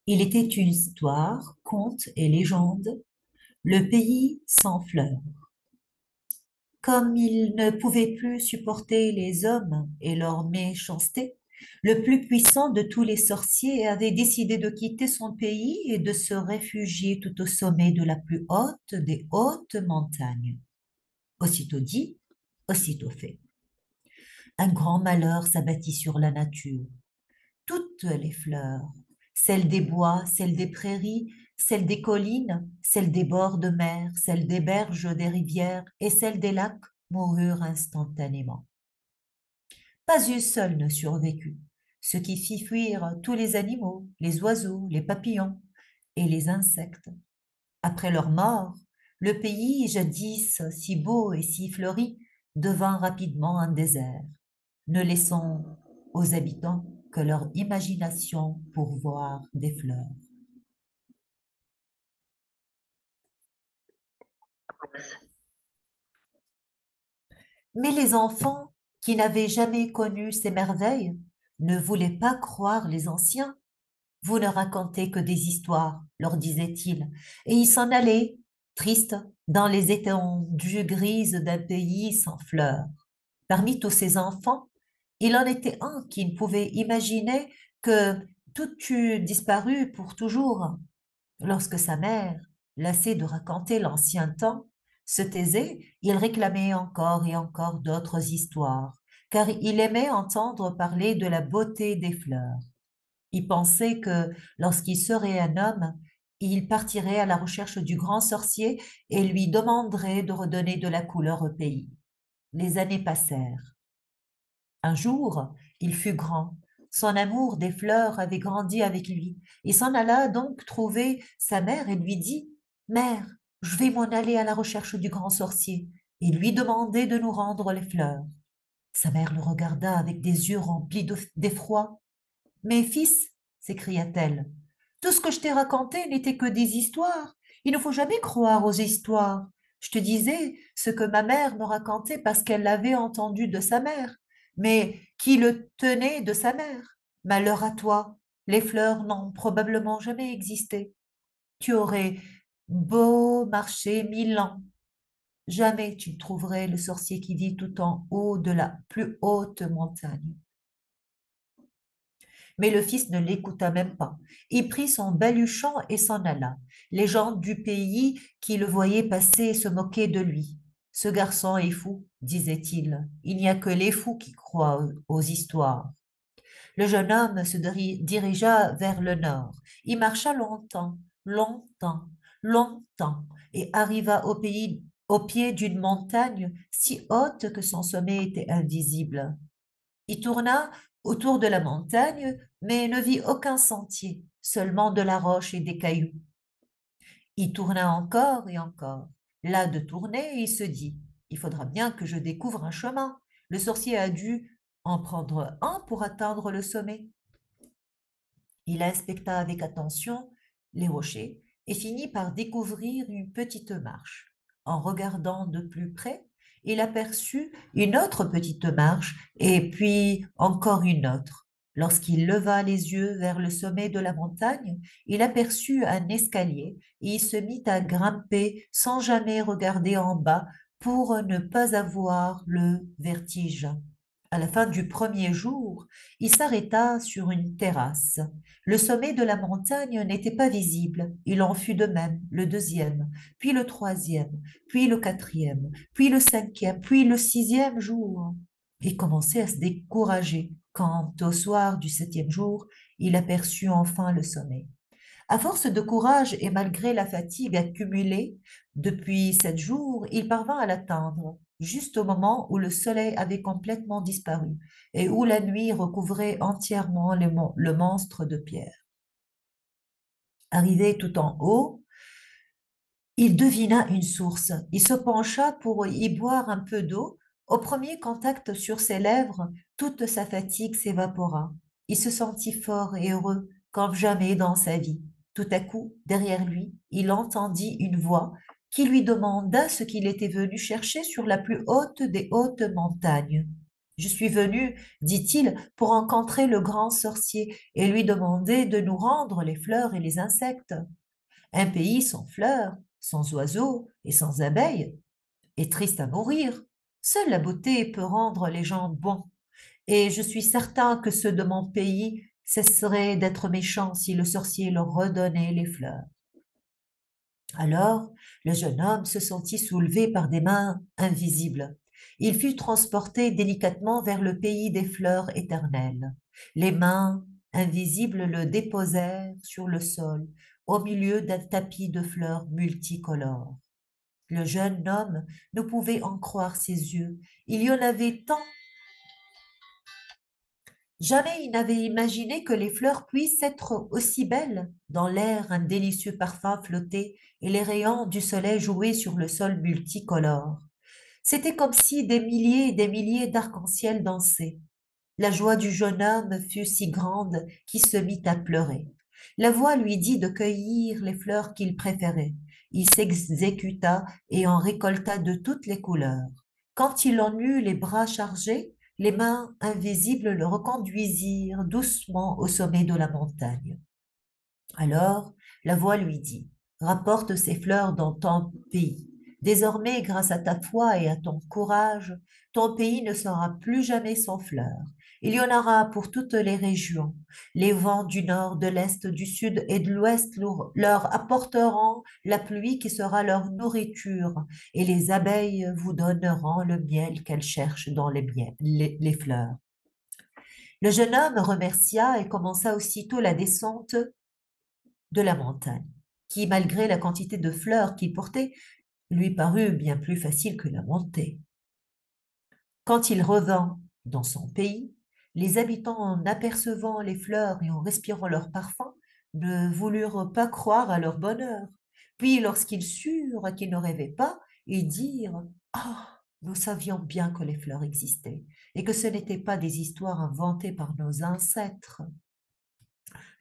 Il était une histoire, conte et légende, le pays sans fleurs. Comme il ne pouvait plus supporter les hommes et leur méchanceté, le plus puissant de tous les sorciers avait décidé de quitter son pays et de se réfugier tout au sommet de la plus haute des hautes montagnes. Aussitôt dit, aussitôt fait. Un grand malheur s'abattit sur la nature. Toutes les fleurs, celles des bois, celles des prairies, celles des collines, celles des bords de mer, celles des berges des rivières et celles des lacs moururent instantanément. Pas une seule ne survécut, ce qui fit fuir tous les animaux, les oiseaux, les papillons et les insectes. Après leur mort, le pays, jadis si beau et si fleuri, devint rapidement un désert, ne laissant aux habitants que leur imagination pour voir des fleurs. Mais les enfants, qui n'avaient jamais connu ces merveilles, ne voulaient pas croire les anciens. Vous ne racontez que des histoires, leur disait-il, et ils s'en allaient, tristes, dans les étendues grises d'un pays sans fleurs. Parmi tous ces enfants, il en était un qui ne pouvait imaginer que tout eût disparu pour toujours. Lorsque sa mère, lassée de raconter l'ancien temps, se taisait, il réclamait encore et encore d'autres histoires, car il aimait entendre parler de la beauté des fleurs. Il pensait que lorsqu'il serait un homme, il partirait à la recherche du grand sorcier et lui demanderait de redonner de la couleur au pays. Les années passèrent. Un jour, il fut grand. Son amour des fleurs avait grandi avec lui. Il s'en alla donc trouver sa mère et lui dit, Mère, je vais m'en aller à la recherche du grand sorcier et lui demander de nous rendre les fleurs. Sa mère le regarda avec des yeux remplis d'effroi. Mais fils, s'écria-t-elle, tout ce que je t'ai raconté n'était que des histoires. Il ne faut jamais croire aux histoires. Je te disais ce que ma mère me racontait parce qu'elle l'avait entendu de sa mère, mais qui le tenait de sa mère. Malheur à toi, les fleurs n'ont probablement jamais existé. Tu aurais beau marcher 1000 ans, jamais tu ne trouverais le sorcier qui vit tout en haut de la plus haute montagne. Mais le fils ne l'écouta même pas. Il prit son baluchon et s'en alla. Les gens du pays qui le voyaient passer se moquaient de lui. Ce garçon est fou, disait-il. Il n'y a que les fous qui croient aux histoires. Le jeune homme se dirigea vers le nord. Il marcha longtemps, longtemps, longtemps, et arriva au pays, au pied d'une montagne si haute que son sommet était invisible. Il tourna autour de la montagne, mais ne vit aucun sentier, seulement de la roche et des cailloux. Il tourna encore et encore. Là de tourner, il se dit, il faudra bien que je découvre un chemin. Le sorcier a dû en prendre un pour atteindre le sommet. Il inspecta avec attention les rochers et finit par découvrir une petite marche. En regardant de plus près, il aperçut une autre petite marche et puis encore une autre. Lorsqu'il leva les yeux vers le sommet de la montagne, il aperçut un escalier et il se mit à grimper sans jamais regarder en bas pour ne pas avoir le vertige. À la fin du premier jour, il s'arrêta sur une terrasse. Le sommet de la montagne n'était pas visible. Il en fut de même le deuxième, puis le troisième, puis le quatrième, puis le cinquième, puis le sixième jour. Il commençait à se décourager quand, au soir du septième jour, il aperçut enfin le sommet. À force de courage et malgré la fatigue accumulée depuis 7 jours, il parvint à l'atteindre, juste au moment où le soleil avait complètement disparu et où la nuit recouvrait entièrement le monstre de pierre. Arrivé tout en haut, il devina une source. Il se pencha pour y boire un peu d'eau. Au premier contact sur ses lèvres, toute sa fatigue s'évapora. Il se sentit fort et heureux comme jamais dans sa vie. Tout à coup, derrière lui, il entendit une voix qui lui demanda ce qu'il était venu chercher sur la plus haute des hautes montagnes. Je suis venu, dit-il, pour rencontrer le grand sorcier et lui demander de nous rendre les fleurs et les insectes. Un pays sans fleurs, sans oiseaux et sans abeilles est triste à mourir. Seule la beauté peut rendre les gens bons, et je suis certain que ceux de mon pays cesseraient d'être méchants si le sorcier leur redonnait les fleurs. Alors, le jeune homme se sentit soulevé par des mains invisibles. Il fut transporté délicatement vers le pays des fleurs éternelles. Les mains invisibles le déposèrent sur le sol, au milieu d'un tapis de fleurs multicolores. Le jeune homme ne pouvait en croire ses yeux. Il y en avait tant. Jamais il n'avait imaginé que les fleurs puissent être aussi belles. Dans l'air, un délicieux parfum flottait et les rayons du soleil jouaient sur le sol multicolore. C'était comme si des milliers et des milliers d'arcs-en-ciel dansaient. La joie du jeune homme fut si grande qu'il se mit à pleurer. La voix lui dit de cueillir les fleurs qu'il préférait. Il s'exécuta et en récolta de toutes les couleurs. Quand il en eut les bras chargés, les mains invisibles le reconduisirent doucement au sommet de la montagne. Alors la voix lui dit, rapporte ces fleurs dans ton pays. Désormais, grâce à ta foi et à ton courage, ton pays ne sera plus jamais sans fleurs. Il y en aura pour toutes les régions. Les vents du nord, de l'est, du sud et de l'ouest leur apporteront la pluie qui sera leur nourriture, et les abeilles vous donneront le miel qu'elles cherchent dans les fleurs. Le jeune homme remercia et commença aussitôt la descente de la montagne, qui, malgré la quantité de fleurs qu'il portait, lui parut bien plus facile que la montée. Quand il revint dans son pays, les habitants, en apercevant les fleurs et en respirant leur parfum, ne voulurent pas croire à leur bonheur. Puis, lorsqu'ils surent qu'ils ne rêvaient pas, ils dirent: «Ah, nous savions bien que les fleurs existaient et que ce n'étaient pas des histoires inventées par nos ancêtres.»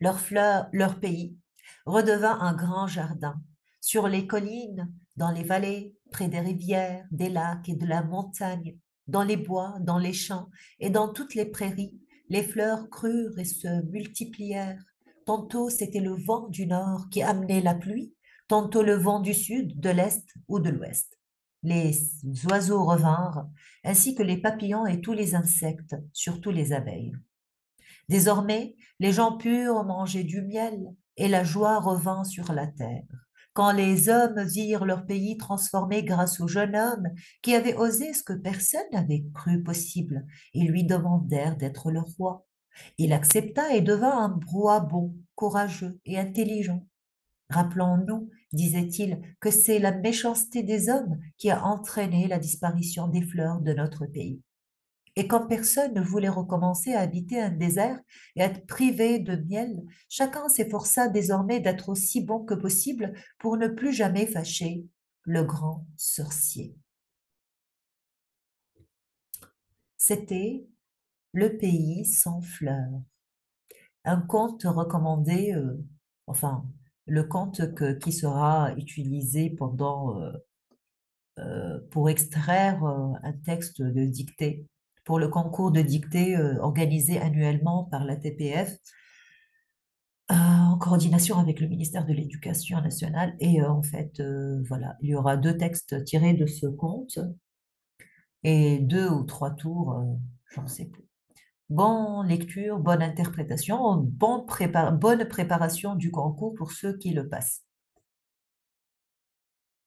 Leur pays redevint un grand jardin. Sur les collines, dans les vallées, près des rivières, des lacs et de la montagne, dans les bois, dans les champs et dans toutes les prairies, les fleurs crurent et se multiplièrent. Tantôt c'était le vent du nord qui amenait la pluie, tantôt le vent du sud, de l'est ou de l'ouest. Les oiseaux revinrent, ainsi que les papillons et tous les insectes, surtout les abeilles. Désormais, les gens purent manger du miel et la joie revint sur la terre. Quand les hommes virent leur pays transformé grâce au jeune homme qui avait osé ce que personne n'avait cru possible, ils lui demandèrent d'être le roi. Il accepta et devint un roi bon, courageux et intelligent. Rappelons-nous, disait-il, que c'est la méchanceté des hommes qui a entraîné la disparition des fleurs de notre pays. Et comme personne ne voulait recommencer à habiter un désert et être privé de miel, chacun s'efforça désormais d'être aussi bon que possible pour ne plus jamais fâcher le grand sorcier. C'était Le pays sans fleurs, un conte recommandé, enfin, le conte qui sera utilisé pour extraire un texte de dictée pour le concours de dictée organisé annuellement par la TPF en coordination avec le ministère de l'Éducation nationale. Et en fait, voilà, il y aura deux textes tirés de ce conte et deux ou trois tours, j'en sais plus. Bonne lecture, bonne interprétation, bonne préparation du concours pour ceux qui le passent.